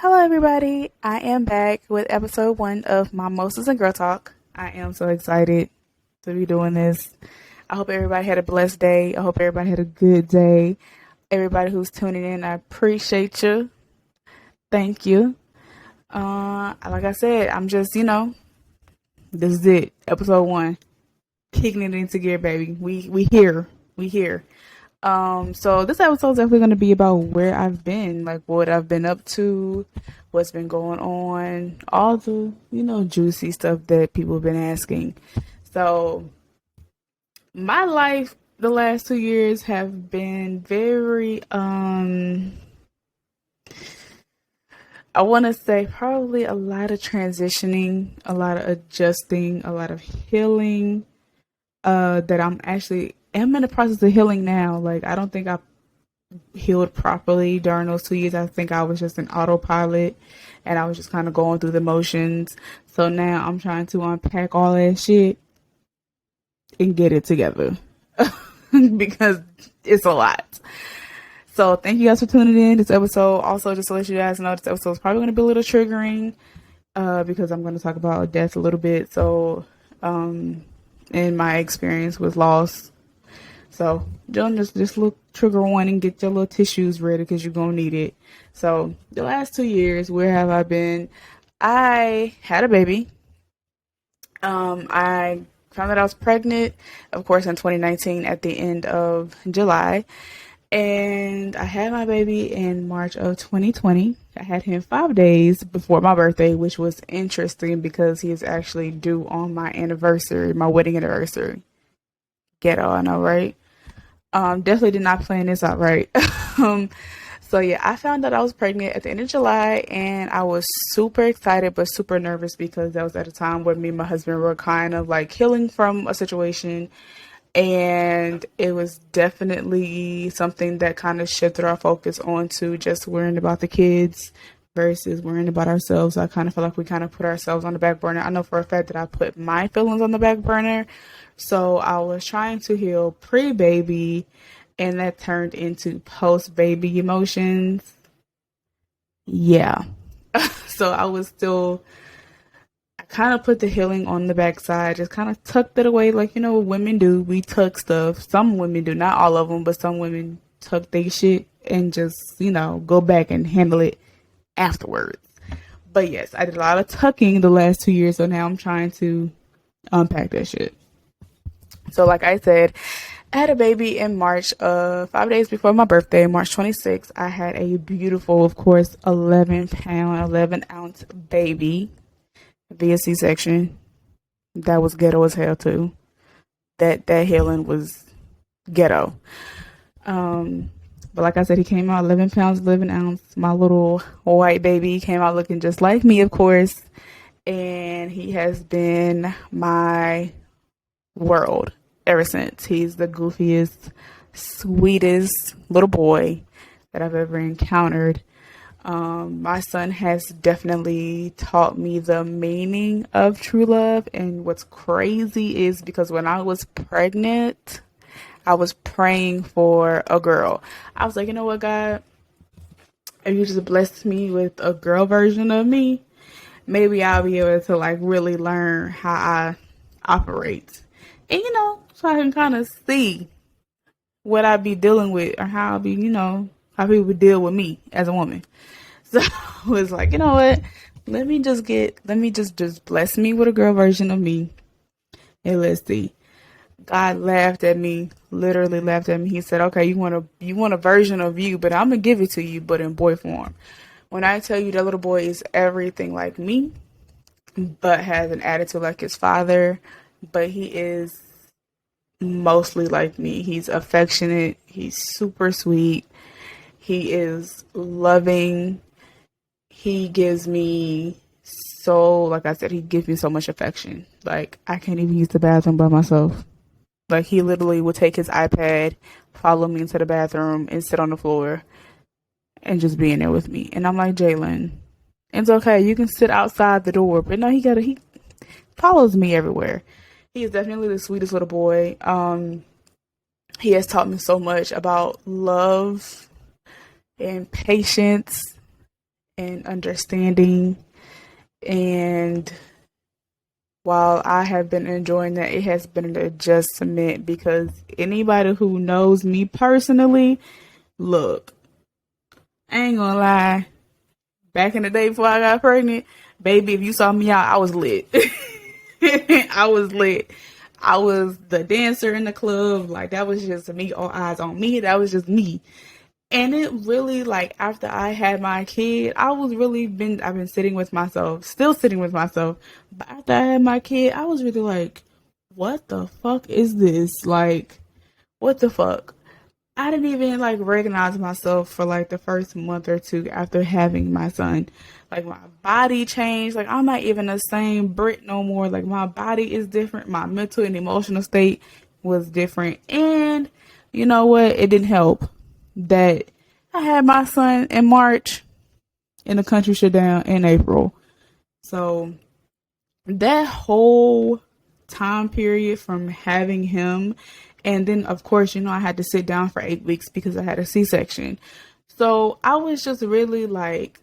Hello, everybody. I am back with Ep.1 of Mommosa and GirlTalk. I am so excited to be doing this. I hope everybody had a blessed day. I hope everybody had a good day. Everybody who's tuning in, I appreciate you. Thank you. Like I said, I'm just, this is it. Ep.1. Kicking it into gear, baby. We here. We here. So this episode is definitely going to be about where I've been, like what I've been up to, what's been going on, all the, juicy stuff that people have been asking. So my life the last 2 years have been very, I want to say probably a lot of transitioning, a lot of adjusting, a lot of healing, that I'm actually am in the process of healing now. Like I don't think I healed properly during those 2 years. I think I was just an autopilot and I was just kind of going through the motions. So now I'm trying to unpack all that shit and get it together because it's a lot. So thank you guys for tuning in this episode. Also, just to let you guys know, this episode is probably going to be a little triggering because I'm going to talk about death a little bit. So, in my experience with loss. So, just look trigger one and get your little tissues ready because you're going to need it. So, the last 2 years, where have I been? I had a baby. I found out I was pregnant, of course, in 2019 at the end of July. And I had my baby in March of 2020. I had him 5 days before my birthday, which was interesting because he is actually due on my anniversary, my wedding anniversary. Ghetto, I know, right? Definitely did not plan this out right. So yeah, I found out I was pregnant at the end of July, and I was super excited but super nervous because that was at a time where me and my husband were kind of like healing from a situation, and it was definitely something that kind of shifted our focus onto just worrying about the kids versus worrying about ourselves. I kind of feel like we kind of put ourselves on the back burner. I know for a fact that I put my feelings on the back burner. So I was trying to heal pre-baby, and that turned into post-baby emotions. Yeah. So I was still, I kind of put the healing on the backside, just kind of tucked it away like, what women do. We tuck stuff. Some women do, not all of them, but some women tuck their shit and just, go back and handle it afterwards. But yes, I did a lot of tucking the last 2 years, so now I'm trying to unpack that shit. So like I said, I had a baby in March, 5 days before my birthday, March 26th. I had a beautiful, of course, 11-pound, 11-ounce baby via C-section. That was ghetto as hell too. That healing was ghetto. But like I said, he came out 11 pounds, 11 ounce. My little white baby came out looking just like me, of course. And he has been my world ever since. He's the goofiest, sweetest little boy that I've ever encountered. My son has definitely taught me the meaning of true love. And what's crazy is because when I was pregnant, I was praying for a girl. I was like, you know what, God? If you just blessed me with a girl version of me, maybe I'll be able to like really learn how I operate. And so I can kind of see what I be dealing with or how I be, how people deal with me as a woman. So I was like, you know what? Let me just bless me with a girl version of me. And let's see. God laughed at me, literally laughed at me. He said, okay, you want a version of you, but I'm going to give it to you, but in boy form. When I tell you that little boy is everything like me, but has an attitude like his father, but he is mostly like me. He's affectionate. He's super sweet. He is loving. He gives me like I said, he gives me so much affection. Like I can't even use the bathroom by myself. Like he literally would take his iPad, follow me into the bathroom and sit on the floor and just be in there with me. And I'm like, Jalen, it's okay. You can sit outside the door. But no, he follows me everywhere. He is definitely the sweetest little boy. He has taught me so much about love and patience and understanding. And while I have been enjoying that, it has been an adjustment because anybody who knows me personally, look, I ain't gonna lie. Back in the day before I got pregnant, baby, if you saw me out, I was lit. I was lit. I was the dancer in the club. Like, that was just me, all eyes on me. That was just me. And it really, like, after I had my kid, I've been sitting with myself, still sitting with myself. But after I had my kid, I was really like, what the fuck is this? Like, what the fuck? I didn't even like recognize myself for like the first month or two after having my son. Like, my body changed. Like, I'm not even the same Brit no more. Like, my body is different. My mental and emotional state was different. And you know what? It didn't help that I had my son in March and the country shut down in April. So that whole time period from having him, and then of course, I had to sit down for 8 weeks because I had a C-section. So I was just really like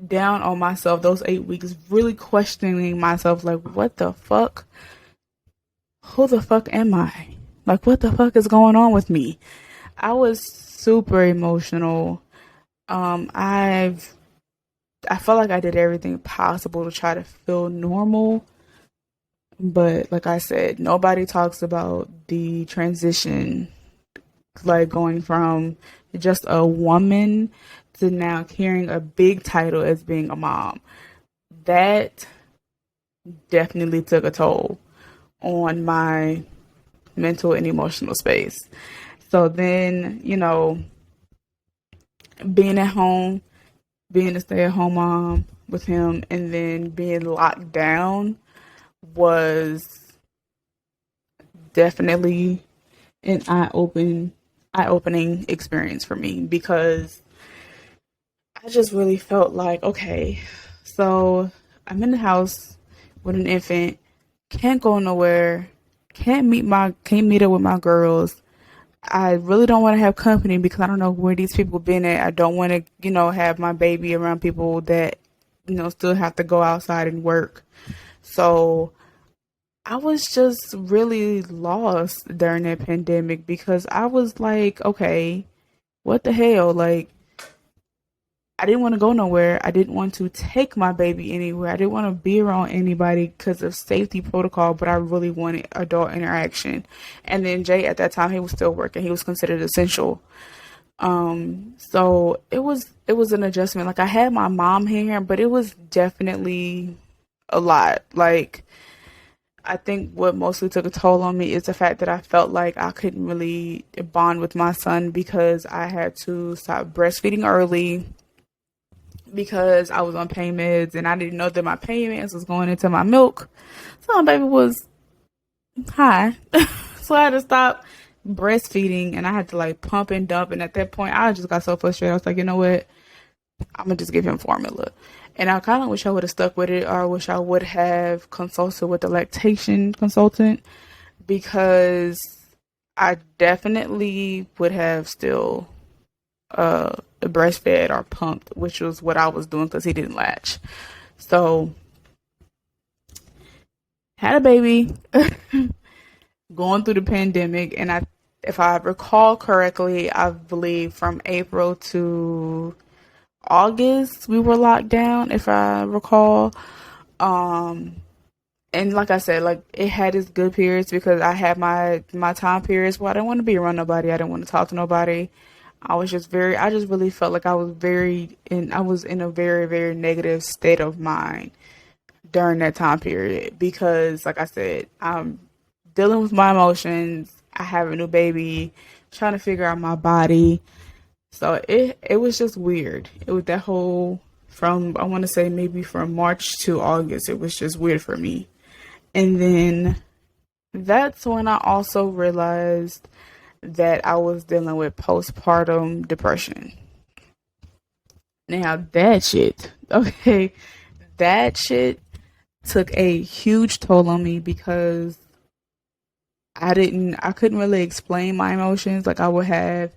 down on myself those 8 weeks, really questioning myself, like, what the fuck? Who the fuck am I? Like, what the fuck is going on with me? I was super emotional. I felt like I did everything possible to try to feel normal. But like I said, nobody talks about the transition, like going from just a woman to now carrying a big title as being a mom. That definitely took a toll on my mental and emotional space. So then, being at home, being a stay-at-home mom with him, and then being locked down was definitely an eye-opening experience for me, because I just really felt like, okay, so I'm in the house with an infant, can't go nowhere, can't meet up with my girls. I really don't want to have company because I don't know where these people been at. I don't want to, have my baby around people that, still have to go outside and work. So I was just really lost during that pandemic because I was like, okay, what the hell? Like, I didn't want to go nowhere. I didn't want to take my baby anywhere. I didn't want to be around anybody because of safety protocol, but I really wanted adult interaction. And then Jay, at that time, he was still working. He was considered essential. So it was an adjustment. Like, I had my mom here, but it was definitely a lot. Like, I think what mostly took a toll on me is the fact that I felt like I couldn't really bond with my son because I had to stop breastfeeding early because I was on pain meds and I didn't know that my pain meds was going into my milk. So my baby was high. So I had to stop breastfeeding and I had to like pump and dump. And at that point, I just got so frustrated. I was like, you know what? I'm going to just give him formula. And I kind of wish I would have stuck with it, or I wish I would have consulted with the lactation consultant, because I definitely would have still breastfed or pumped, which was what I was doing because he didn't latch. So, had a baby going through the pandemic, and if I recall correctly, I believe from April to August we were locked down, if I recall. And like I said, like, it had its good periods because I had my time periods where I didn't want to be around nobody. I didn't want to talk to nobody. I just really felt like I was in a very, very negative state of mind during that time period because, like I said, I'm dealing with my emotions. I have a new baby, trying to figure out my body. So it was just weird. It was that whole, from, I want to say maybe from March to August, it was just weird for me. And then that's when I also realized that I was dealing with postpartum depression. Now that shit took a huge toll on me because I couldn't really explain my emotions. Like, I would have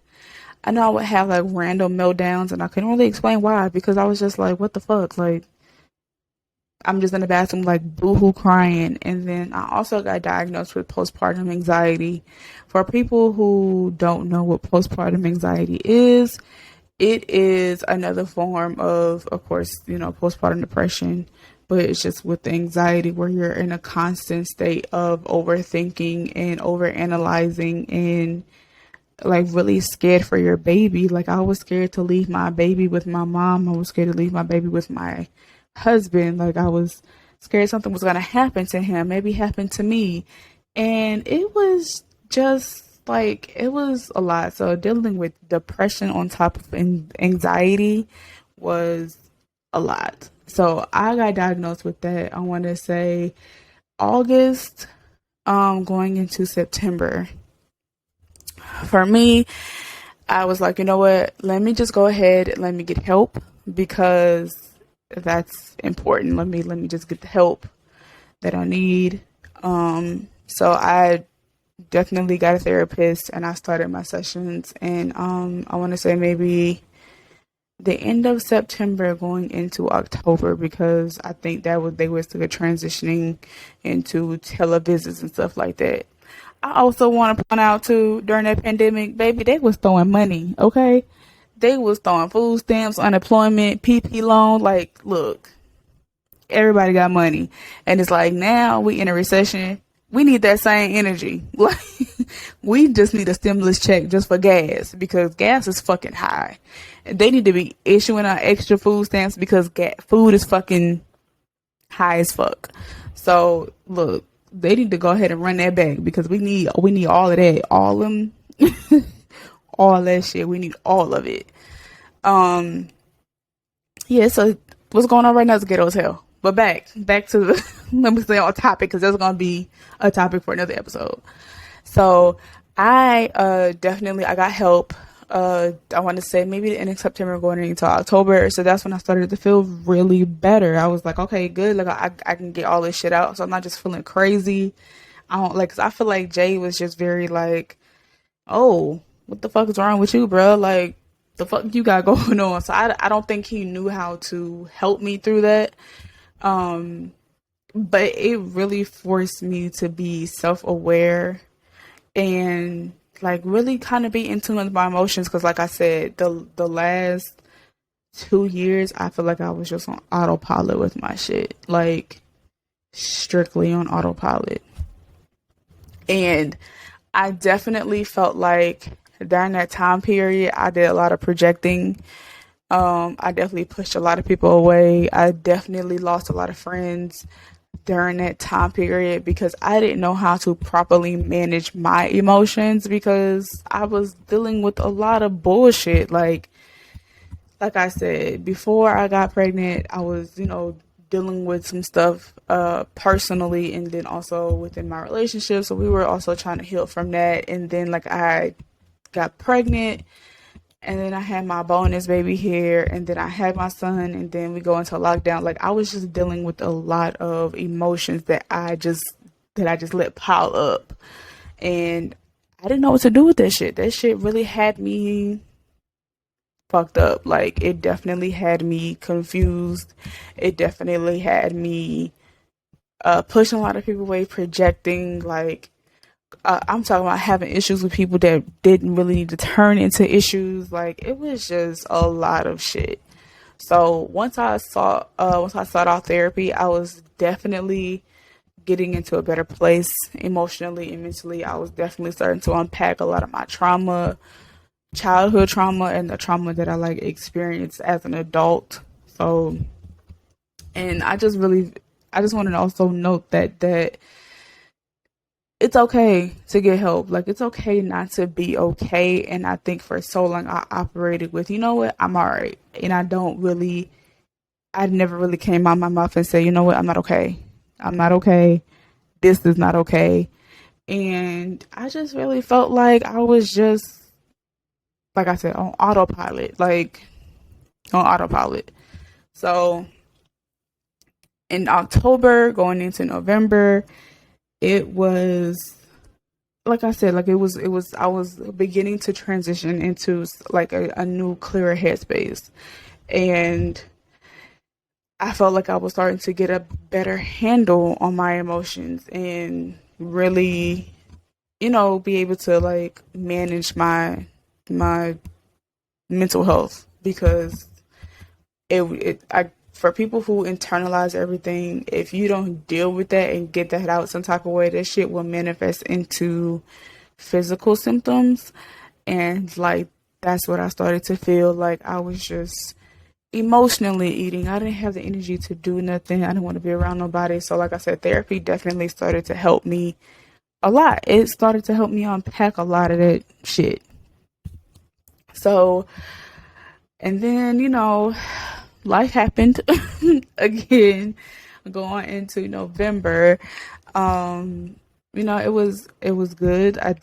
I know I would have like random meltdowns and I couldn't really explain why because I was just like, what the fuck? Like, I'm just in the bathroom like boohoo crying. And then I also got diagnosed with postpartum anxiety. For people who don't know what postpartum anxiety is, it is another form of course, postpartum depression, but it's just with the anxiety where you're in a constant state of overthinking and overanalyzing and like really scared for your baby. Like I was scared to leave my baby with my mom. I was scared to leave my baby with my husband. Like I was scared something was going to happen to him, maybe happen to me. And it was just like, it was a lot. So dealing with depression on top of anxiety was a lot. So I got diagnosed with that. I want to say August, going into September. For me, I was like, you know what? Let me just go ahead. Let me get help because that's important. Let me just get the help that I need. So I definitely got a therapist and I started my sessions. And I want to say maybe the end of September going into October because I think they was still transitioning into televisits and stuff like that. I also want to point out too, during that pandemic, baby, they was throwing money, okay? They was throwing food stamps, unemployment, PP loan. Like, look, everybody got money. And it's like now we in a recession. We need that same energy. Like, we just need a stimulus check just for gas because gas is fucking high. They need to be issuing our extra food stamps because food is fucking high as fuck. So look, they need to go ahead and run that back because we need all of that, all them, all that shit. We need all of it. Yeah. So what's going on right now is ghetto as hell. But back to the, let me stay on topic because that's gonna be a topic for another episode. So I definitely I got help. I want to say maybe the end of September going into October. So that's when I started to feel really better. I was like, okay, good. Like I can get all this shit out. So I'm not just feeling crazy. I don't like, cause I feel like Jay was just very like, oh, what the fuck is wrong with you, bro? Like the fuck you got going on. So I don't think he knew how to help me through that. But it really forced me to be self-aware and like really kind of be in tune with my emotions because like I said, the last 2 years I feel like I was just on autopilot with my shit, like strictly on autopilot. And I definitely felt like during that time period I did a lot of projecting. I definitely pushed a lot of people away. I definitely lost a lot of friends during that time period because I didn't know how to properly manage my emotions because I was dealing with a lot of bullshit. Like I said, before I got pregnant, I was, dealing with some stuff personally and then also within my relationship. So we were also trying to heal from that. And then like I got pregnant and then I had my bonus baby here and then I had my son and then we go into lockdown. Like I was just dealing with a lot of emotions that I just let pile up. And I didn't know what to do with that shit. That shit really had me fucked up. Like it definitely had me confused. It definitely had me pushing a lot of people away, projecting. Like I'm talking about having issues with people that didn't really need to turn into issues. Like it was just a lot of shit. So once I sought out therapy, I was definitely getting into a better place emotionally and mentally. I was definitely starting to unpack a lot of my trauma, childhood trauma, and the trauma that I like experienced as an adult. So, and I just want to also note that it's okay to get help. Like it's okay not to be okay. And I think for so long I operated with, you know what, I'm all right. And I never really came out my mouth and said, you know what, I'm not okay. I'm not okay. This is not okay. And I just really felt like I was just, like I said, on autopilot. So in October, going into November, it was like I said, like I was beginning to transition into like a new, clearer headspace. And I felt like I was starting to get a better handle on my emotions and really, be able to like manage my mental health because for people who internalize everything, if you don't deal with that and get that out some type of way, that shit will manifest into physical symptoms. And like that's what I started to feel like. I was just emotionally eating. I didn't have the energy to do nothing. I didn't want to be around nobody. So like I said, therapy definitely started to help me a lot. It started to help me unpack a lot of that shit. So, and then, life happened again going into November. Um, it was good. I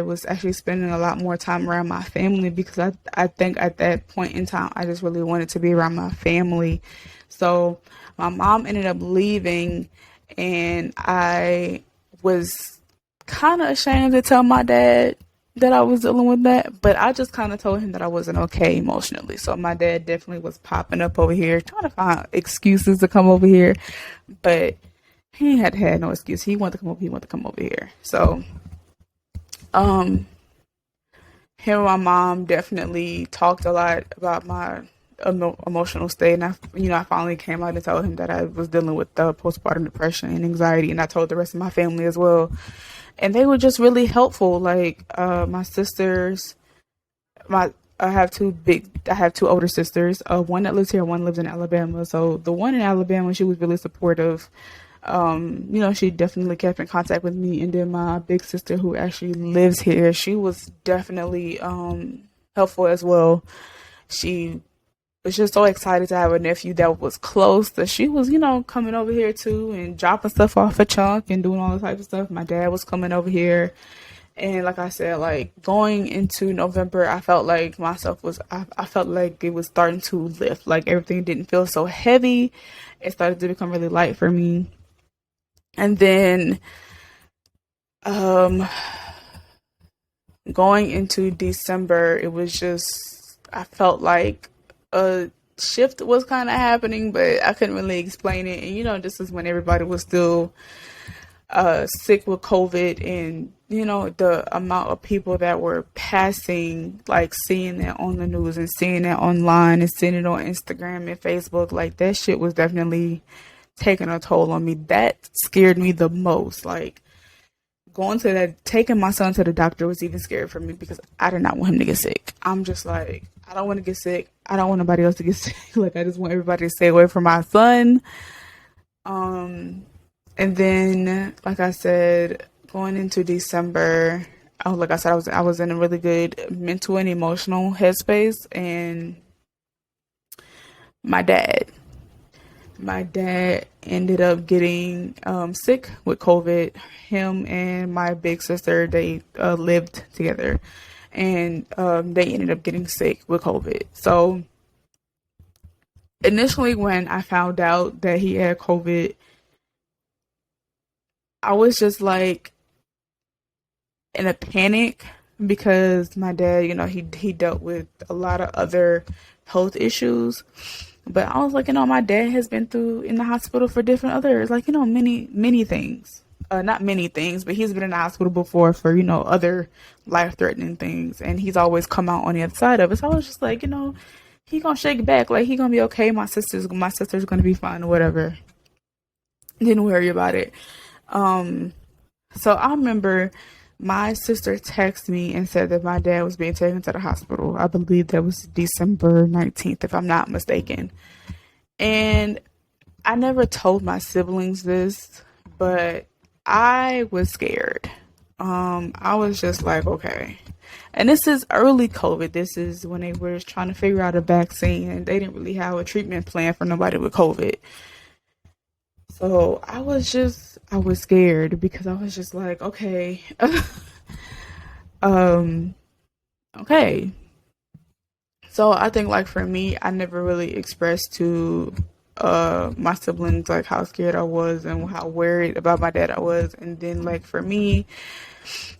was actually spending a lot more time around my family because I think at that point in time I just really wanted to be around my family. So my mom ended up leaving, and I was kind of ashamed to tell my dad that I was dealing with that, but I just kind of told him that I wasn't okay emotionally. So my dad definitely was popping up over here trying to find excuses to come over here, but he had no excuse. He wanted to come over. He wanted to come over here. So, um, him and my mom definitely talked a lot about my emotional state, and I finally came out and told him that I was dealing with postpartum depression and anxiety, and I told the rest of my family as well, and they were just really helpful. Like my sisters, I have two older sisters. One that lives here, one lives in Alabama. So the one in Alabama, she was really supportive. She definitely kept in contact with me. And then my big sister, who actually lives here, she was definitely helpful as well. She was just so excited to have a nephew that was close that she was, coming over here too and dropping stuff off a chunk and doing all the type of stuff. My dad was coming over here. And like I said, like going into November, I felt like I felt like it was starting to lift. Like everything didn't feel so heavy. It started to become really light for me. And then going into December, it was just, I felt like a shift was kind of happening, but I couldn't really explain it. And, this is when everybody was still sick with COVID, and the amount of people that were passing, like seeing that on the news and seeing that online and seeing it on Instagram and Facebook, like that shit was definitely taking a toll on me. That scared me the most. Like taking my son to the doctor was even scary for me because I did not want him to get sick. I'm just like, I don't want to get sick. I don't want nobody else to get sick. Like I just want everybody to stay away from my son. And then, like I said, going into December, like I said, I was in a really good mental and emotional headspace. And my dad ended up getting sick with COVID. Him and my big sister, they lived together, and they ended up getting sick with COVID. So initially, when I found out that he had COVID, I was just like in a panic because my dad, he dealt with a lot of other health issues. But I was like, my dad has been through in the hospital for different others, like, many things. Not many things, but he's been in the hospital before for, other life-threatening things. And he's always come out on the other side of it. So I was just like, he gonna shake back. Like, he gonna be okay. My sister's gonna be fine or whatever. Didn't worry about it. So I remember my sister texted me and said that my dad was being taken to the hospital. I believe that was December 19th, if I'm not mistaken. And I never told my siblings this, but I was scared. I was just like, okay. And this is early COVID. This is when they were trying to figure out a vaccine, and they didn't really have a treatment plan for nobody with COVID. So I was scared because I was just like, okay, okay. So I think like for me, I never really expressed to my siblings like how scared I was and how worried about my dad I was. And then like for me,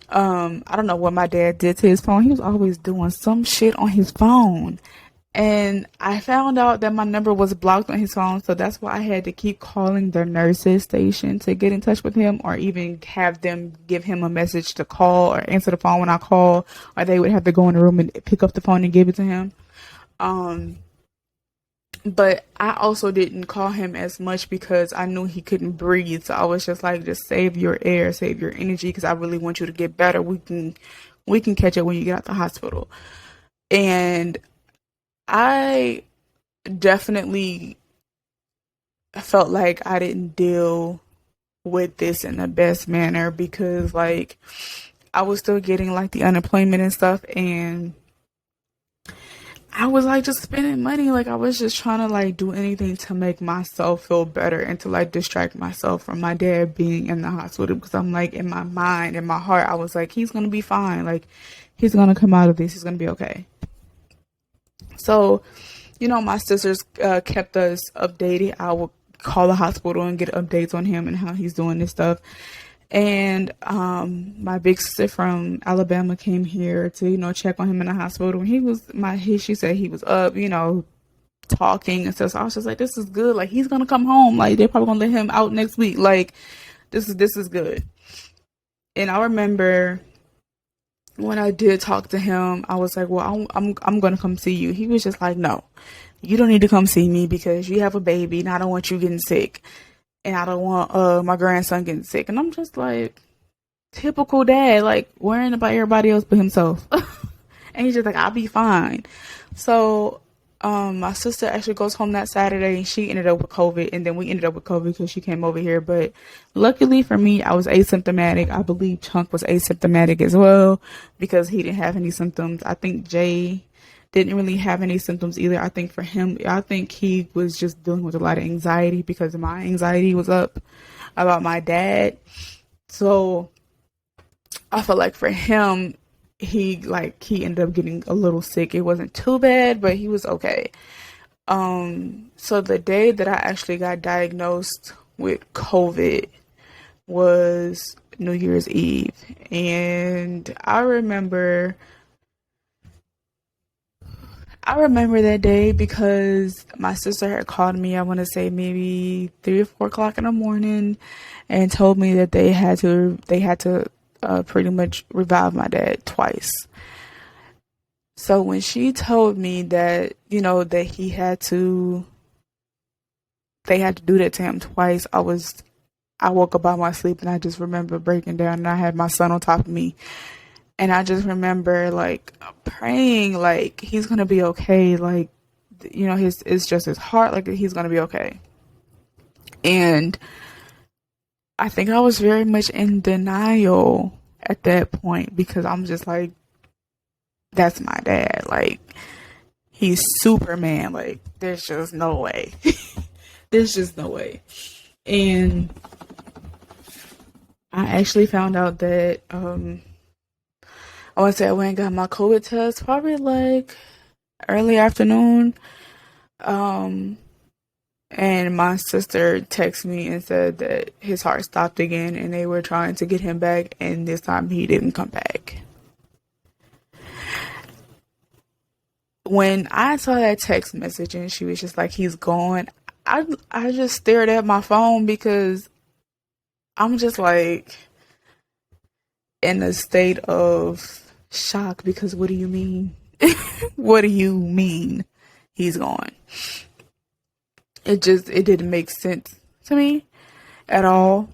I don't know what my dad did to his phone. He was always doing some shit on his phone. And I found out that my number was blocked on his phone, so that's why I had to keep calling the nurses station to get in touch with him, or even have them give him a message to call or answer the phone when I call, or they would have to go in the room and pick up the phone and give it to him. But I also didn't call him as much because I knew he couldn't breathe. So I was just like, just save your air, save your energy, because I really want you to get better. We can catch it when you get out the hospital. And I definitely felt like I didn't deal with this in the best manner, because like I was still getting like the unemployment and stuff, and I was like just spending money. Like I was just trying to like do anything to make myself feel better and to like distract myself from my dad being in the hospital, because I'm like, in my mind, in my heart, I was like, he's gonna be fine. Like he's gonna come out of this. He's gonna be okay. So, my sisters kept us updated. I would call the hospital and get updates on him and how he's doing this stuff. And my big sister from Alabama came here to, check on him in the hospital. And she said he was up, talking and stuff. So I was just like, this is good. Like he's gonna come home. Like they're probably gonna let him out next week. Like this is good. And I remember when I did talk to him, I was like, well, I'm gonna come see you. He was just like, no, you don't need to come see me because you have a baby and I don't want you getting sick. And I don't want my grandson getting sick. And I'm just like, typical dad, like worrying about everybody else but himself. And he's just like, I'll be fine. So my sister actually goes home that Saturday, and she ended up with COVID, and then we ended up with COVID because she came over here. But luckily for me, I was asymptomatic. I believe Chunk was asymptomatic as well because he didn't have any symptoms. I think Jay didn't really have any symptoms either. I think for him, I think he was just dealing with a lot of anxiety because my anxiety was up about my dad. So I felt like for him, he ended up getting a little sick. It wasn't too bad, but he was okay. So the day that I actually got diagnosed with COVID was New Year's Eve. And I remember that day because my sister had called me, I want to say maybe 3 or 4 o'clock in the morning, and told me that they had to pretty much revive my dad twice. So when she told me that, that they had to do that to him twice, I woke up out of my sleep, and I just remember breaking down, and I had my son on top of me. And I just remember like praying, like he's gonna be okay. Like, it's just his heart. Like he's gonna be okay. And I think I was very much in denial at that point because I'm just like, that's my dad. Like he's Superman. Like there's just no way. There's just no way. And I actually found out that I want to say I went and got my COVID test probably like early afternoon. And my sister texted me and said that his heart stopped again and they were trying to get him back, and this time he didn't come back. When I saw that text message and she was just like, he's gone, I just stared at my phone because I'm just like in a state of shock because what do you mean? What do you mean he's gone? It didn't make sense to me at all.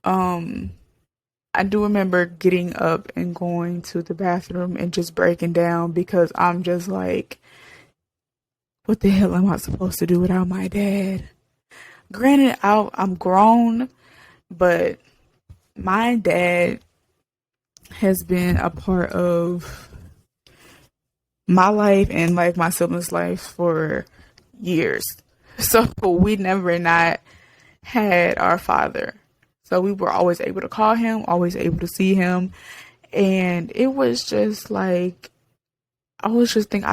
I do remember getting up and going to the bathroom and just breaking down because I'm just like, what the hell am I supposed to do without my dad? Granted, I'm grown, but my dad has been a part of my life and like my siblings' life for years. So we never not had our father. So we were always able to call him, always able to see him. And it was just like, I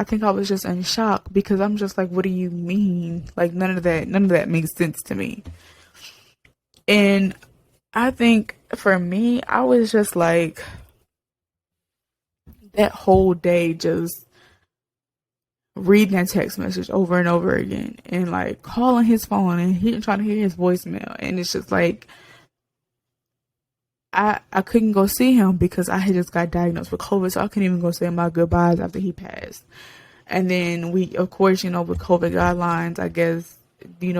think I was just in shock because I'm just like, what do you mean? Like none of that makes sense to me. And I think for me, I was just like, that whole day just reading that text message over and over again and like calling his phone and trying to hear his voicemail. And it's just like, I couldn't go see him because I had just got diagnosed with COVID, so I couldn't even go say my goodbyes after he passed. And then we, of course, with COVID guidelines, I guess, we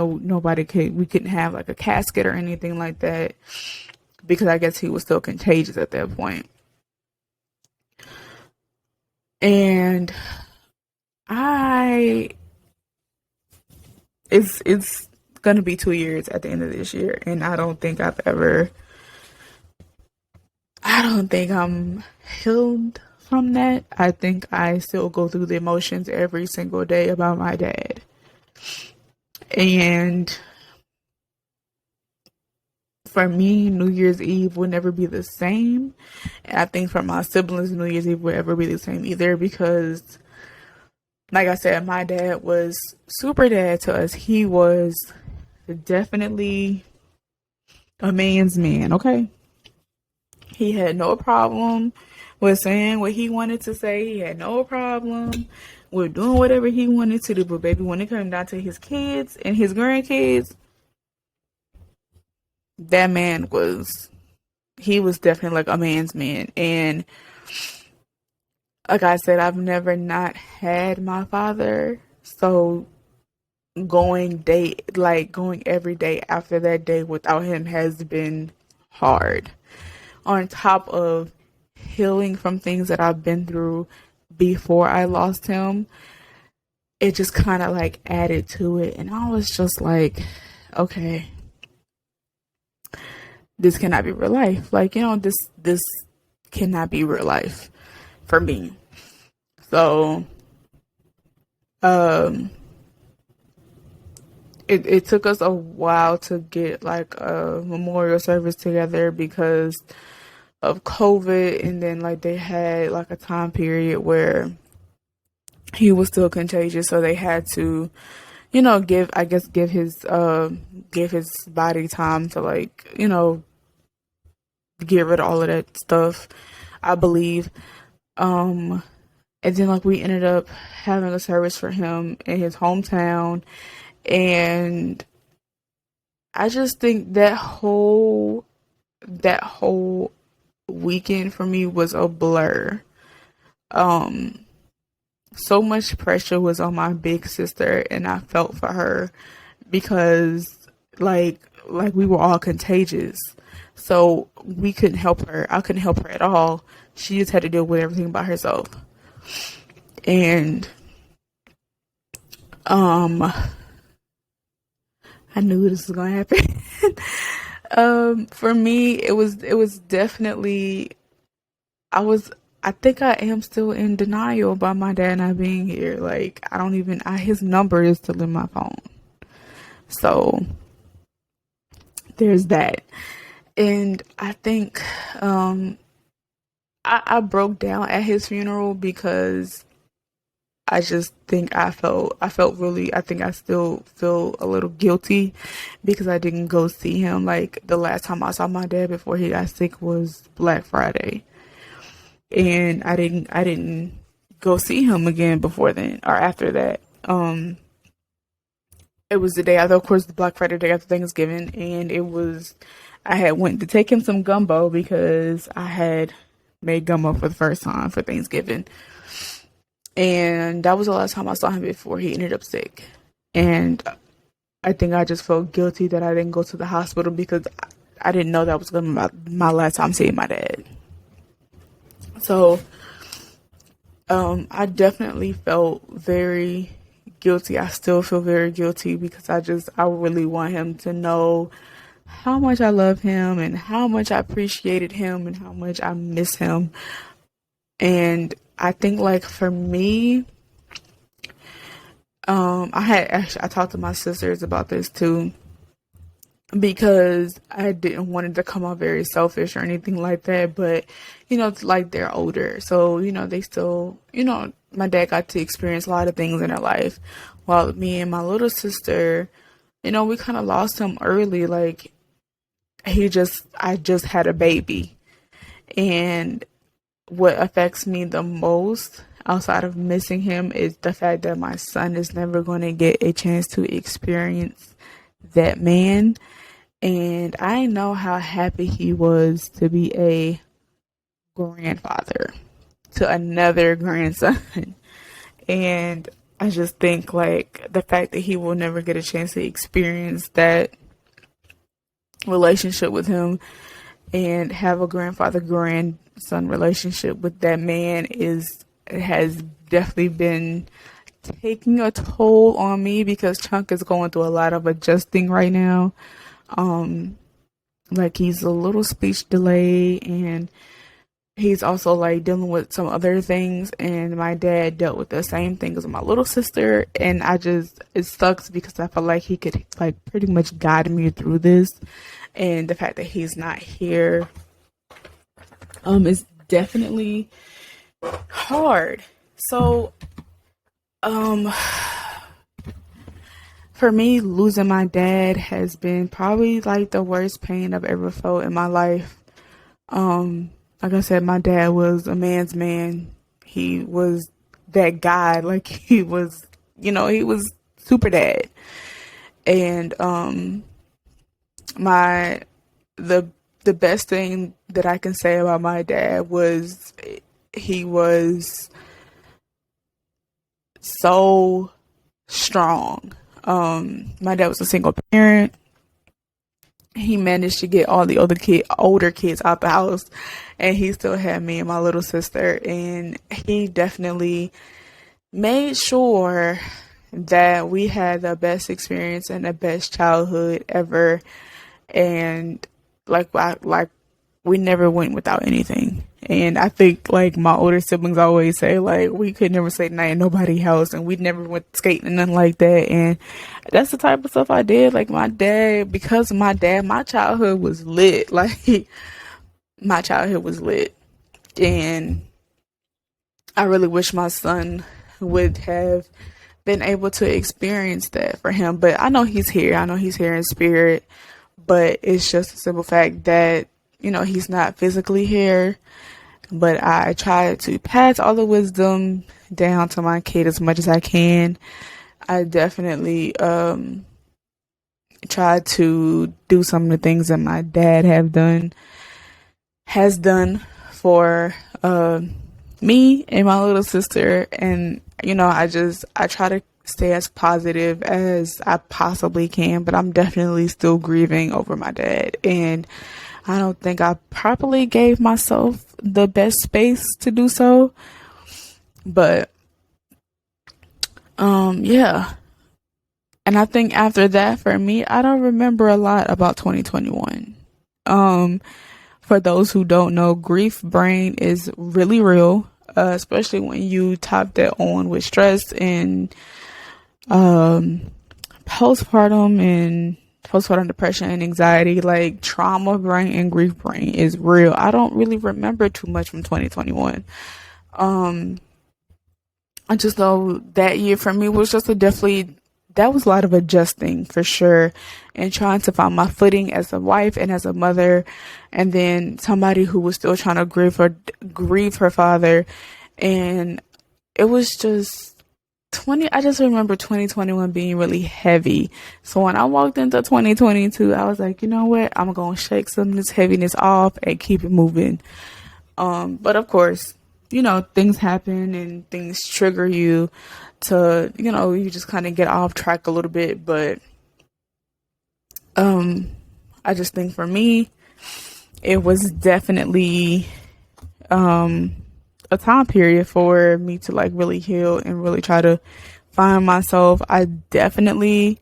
couldn't have like a casket or anything like that because I guess he was still contagious at that point. And it's gonna be 2 years at the end of this year, and I don't think I'm healed from that. I think I still go through the emotions every single day about my dad. And for me, New Year's Eve will never be the same. And I think for my siblings, New Year's Eve will ever be the same either because, like I said, my dad was super dad to us. He was definitely a man's man, okay? He had no problem with saying what he wanted to say. He had no problem with doing whatever he wanted to do. But baby, when it came down to his kids and his grandkids, that man was definitely like a man's man. And like I said, I've never not had my father. So going every day after that day without him has been hard. On top of healing from things that I've been through before I lost him, it just kind of like added to it. And I was just like, okay, this cannot be real life. Like, this cannot be real life for me. So, it took us a while to get like a memorial service together because of COVID, and then like they had like a time period where he was still contagious, so they had to, give his body time to like, get rid of all of that stuff, I believe. And then like we ended up having a service for him in his hometown, and I just think that whole weekend for me was a blur. So much pressure was on my big sister, and I felt for her because like we were all contagious. So we couldn't help her. I couldn't help her at all. She just had to deal with everything by herself. And I knew this was gonna happen. For me, it was definitely, I think I am still in denial about my dad not being here. Like, his number is still in my phone. So there's that. And I think, I broke down at his funeral because I just think I felt really, I think I still feel a little guilty because I didn't go see him. Like, the last time I saw my dad before he got sick was Black Friday. And I didn't go see him again before then or after that. It was the day after, of course, the Black Friday day after Thanksgiving, and I had went to take him some gumbo because I had made gumbo for the first time for Thanksgiving. And that was the last time I saw him before he ended up sick. And I think I just felt guilty that I didn't go to the hospital because I didn't know that was going to be my last time seeing my dad. So, I definitely felt very guilty. I still feel very guilty because I really want him to know how much I love him and how much I appreciated him and how much I miss him. And I think, like, for me, I talked to my sisters about this too, because I didn't want it to come out very selfish or anything like that, but, it's like they're older. So, they still, my dad got to experience a lot of things in their life, while me and my little sister, we kind of lost him early. Like, I just had a baby, and what affects me the most outside of missing him is the fact that my son is never going to get a chance to experience that man. And I know how happy he was to be a grandfather to another grandson. And I just think like the fact that he will never get a chance to experience that relationship with him and have a grandfather grandson relationship with that man has definitely been taking a toll on me because Chunk is going through a lot of adjusting right now. Like he's a little speech delay, and he's also like dealing with some other things, and my dad dealt with the same thing as my little sister, and it sucks because I feel like he could like pretty much guide me through this, and the fact that he's not here is definitely hard. So for me, losing my dad has been probably like the worst pain I've ever felt in my life. Like I said, my dad was a man's man. He was that guy. Like he was, he was super dad. And the best thing that I can say about my dad was he was so strong. My dad was a single parent. He managed to get all the older kids out the house, and he still had me and my little sister. And he definitely made sure that we had the best experience and the best childhood ever. And like we never went without anything. And I think like my older siblings always say like we could never say night at nobody's house, and we never went skating and nothing like that. And that's the type of stuff I did. Like my dad, because of my dad, my childhood was lit. Like my childhood was lit. And I really wish my son would have been able to experience that for him. But I know he's here. I know he's here in spirit. But it's just a simple fact that, he's not physically here. But I try to pass all the wisdom down to my kid as much as I can. I definitely try to do some of the things that my dad has done for me and my little sister. And, I try to stay as positive as I possibly can, but I'm definitely still grieving over my dad. And I don't think I properly gave myself the best space to do so. But, yeah. And I think after that, for me, I don't remember a lot about 2021. For those who don't know, grief brain is really real, especially when you top that on with stress and postpartum depression and anxiety. Like trauma brain and grief brain is real. I don't really remember too much from 2021. I just know that year for me was just that was a lot of adjusting for sure, and trying to find my footing as a wife and as a mother, and then somebody who was still trying to grieve her father. And it was just I just remember 2021 being really heavy. So when I walked into 2022, I was like, you know what? I'm going to shake some of this heaviness off and keep it moving. But of course, things happen and things trigger you to, you just kind of get off track a little bit. But I just think for me, it was definitely a time period for me to like really heal and really try to find myself. I definitely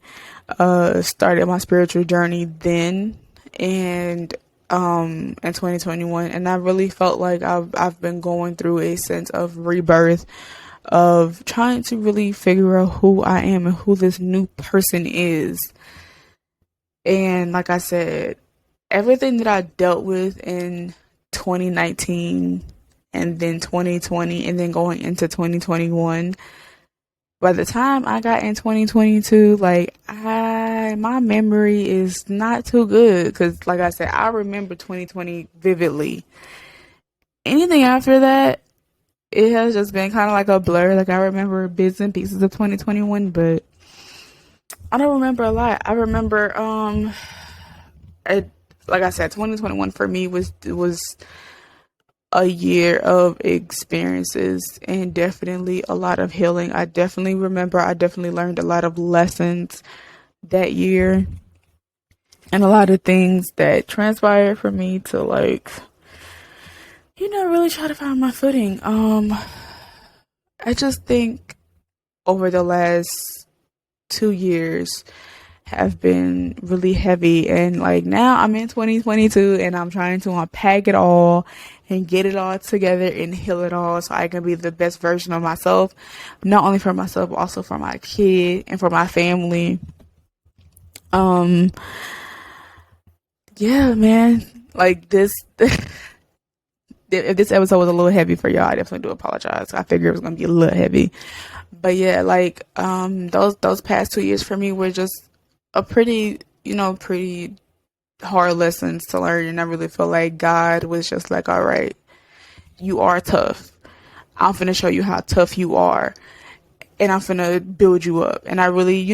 started my spiritual journey then and in 2021, and I really felt like I've been going through a sense of rebirth, of trying to really figure out who I am and who this new person is. And like I said, everything that I dealt with in 2019 and then 2020 and then going into 2021, by the time I got in 2022, like my memory is not too good, because like I said, I remember 2020 vividly. anything after that, it has just been kind of like a blur. Like I remember bits and pieces of 2021, but I don't remember a lot. I remember, I, like I said, 2021 for me was a year of experiences and definitely a lot of healing. I definitely remember. I definitely learned a lot of lessons that year, and a lot of things that transpired for me to like, really try to find my footing. I just think over the last 2 years have been really heavy, and like now I'm in 2022 and I'm trying to unpack it all and get it all together and heal it all so I can be the best version of myself, not only for myself but also for my kid and for my family. um yeah, man, like this if this episode was a little heavy for y'all, I definitely do apologize. I figured it was gonna be a little heavy. But yeah, like those past 2 years for me were just a pretty hard lessons to learn, and I really feel like God was just like, all right, you are tough. I'm finna show you how tough you are, and I'm finna build you up. And I really,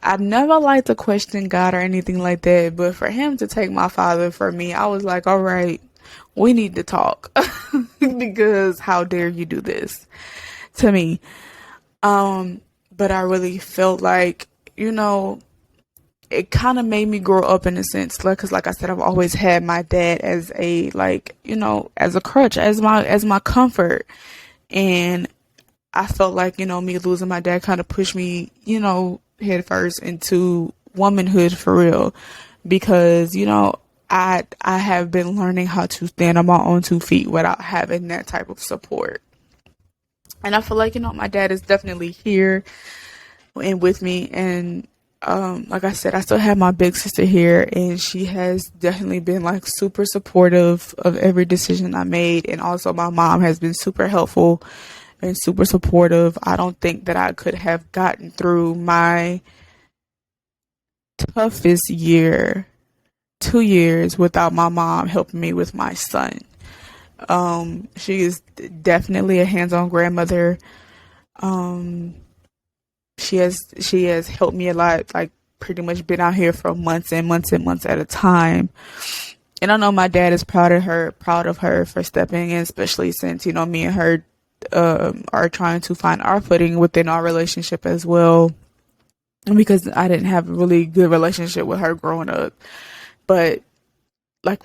I never liked to question God or anything like that, but for him to take my father for me, I was like, all right, we need to talk because how dare you do this to me? But I really felt like, it kind of made me grow up in a sense, like, cause like I said, I've always had my dad as a, like, as a crutch, as my comfort. And I felt like, me losing my dad kind of pushed me, head first into womanhood for real, because, I have been learning how to stand on my own 2 feet without having that type of support. And I feel like, my dad is definitely here and with me. And like I said, I still have my big sister here, and she has definitely been like super supportive of every decision I made. And also my mom has been super helpful and super supportive. I don't think that I could have gotten through my toughest year, 2 years, without my mom helping me with my son. She is definitely a hands-on grandmother. Um, she has helped me a lot, like pretty much been out here for months and months and months at a time. And I know my dad is proud of her for stepping in, especially since, me and her are trying to find our footing within our relationship as well. Because I didn't have a really good relationship with her growing up. But like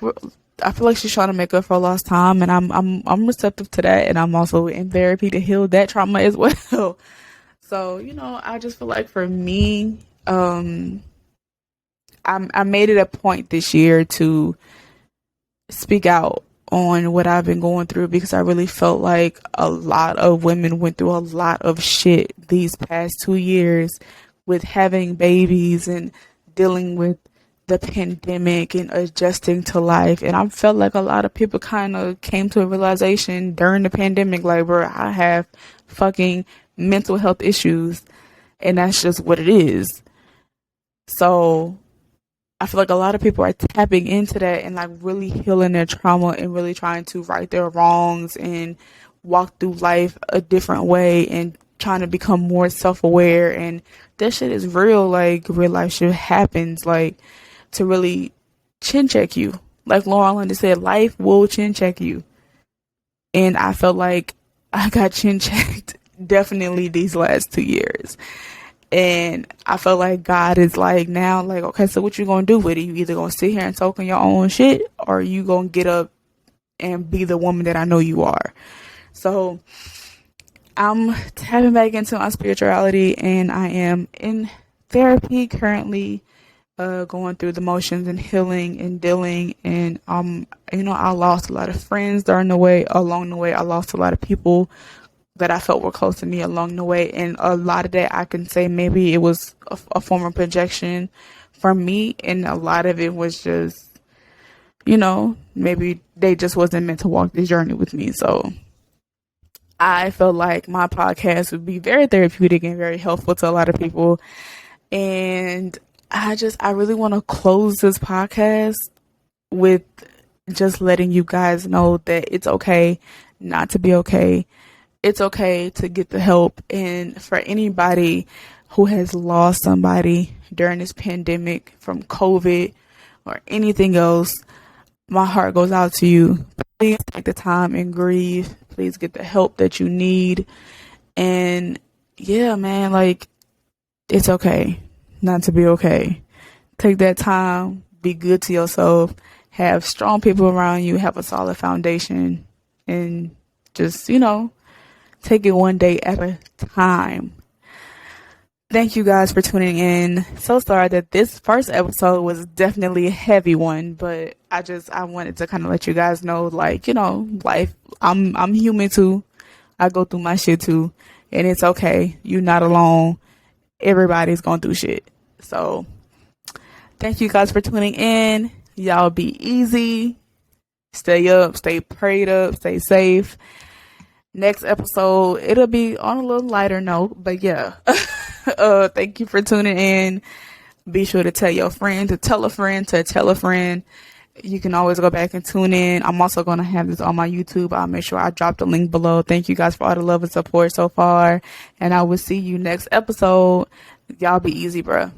I feel like she's trying to make up for lost time, and I'm receptive to that, and I'm also in therapy to heal that trauma as well. So, I just feel like for me, I made it a point this year to speak out on what I've been going through, because I really felt like a lot of women went through a lot of shit these past 2 years with having babies and dealing with the pandemic and adjusting to life. And I felt like a lot of people kind of came to a realization during the pandemic, like, bro, I have fucking mental health issues, and that's just what it is. So I feel like a lot of people are tapping into that and like really healing their trauma and really trying to right their wrongs and walk through life a different way and trying to become more self-aware. And that shit is real. Like, real life shit happens, like, to really chin check you. Like Lauren London said, life will chin check you. And I felt like I got chin checked definitely these last 2 years. And I feel like God is like, now, like, okay, so what you gonna do with it? You either gonna sit here and talk on your own shit, or you gonna get up and be the woman that I know you are. So I'm tapping back into my spirituality, and I am in therapy currently, going through the motions and healing and dealing. And I lost a lot of friends along the way. I lost a lot of people that I felt were close to me along the way. And a lot of that, I can say maybe it was a form of projection from me, and a lot of it was just, maybe they just wasn't meant to walk this journey with me. So I felt like my podcast would be very therapeutic and very helpful to a lot of people. And I really want to close this podcast with just letting you guys know that it's okay not to be okay. It's okay to get the help. And for anybody who has lost somebody during this pandemic from COVID or anything else, my heart goes out to you. Please take the time and grieve. Please get the help that you need. And yeah, man, like, it's okay not to be okay. Take that time, be good to yourself, have strong people around you, have a solid foundation, and just, take it one day at a time. Thank you guys for tuning in. So sorry that this first episode was definitely a heavy one, but I wanted to kind of let you guys know, like, life. I'm human too. I go through my shit too, and it's okay. You're not alone. Everybody's going through shit. So thank you guys for tuning in. Y'all be easy. Stay up, stay prayed up, stay safe. Next episode, it'll be on a little lighter note, but yeah. Thank you for tuning in. Be sure to tell your friend to tell a friend to tell a friend. You can always go back and tune in. I'm also going to have this on my YouTube. I'll make sure I drop the link below. Thank you guys for all the love and support so far. And I will see you next episode. Y'all be easy, bruh.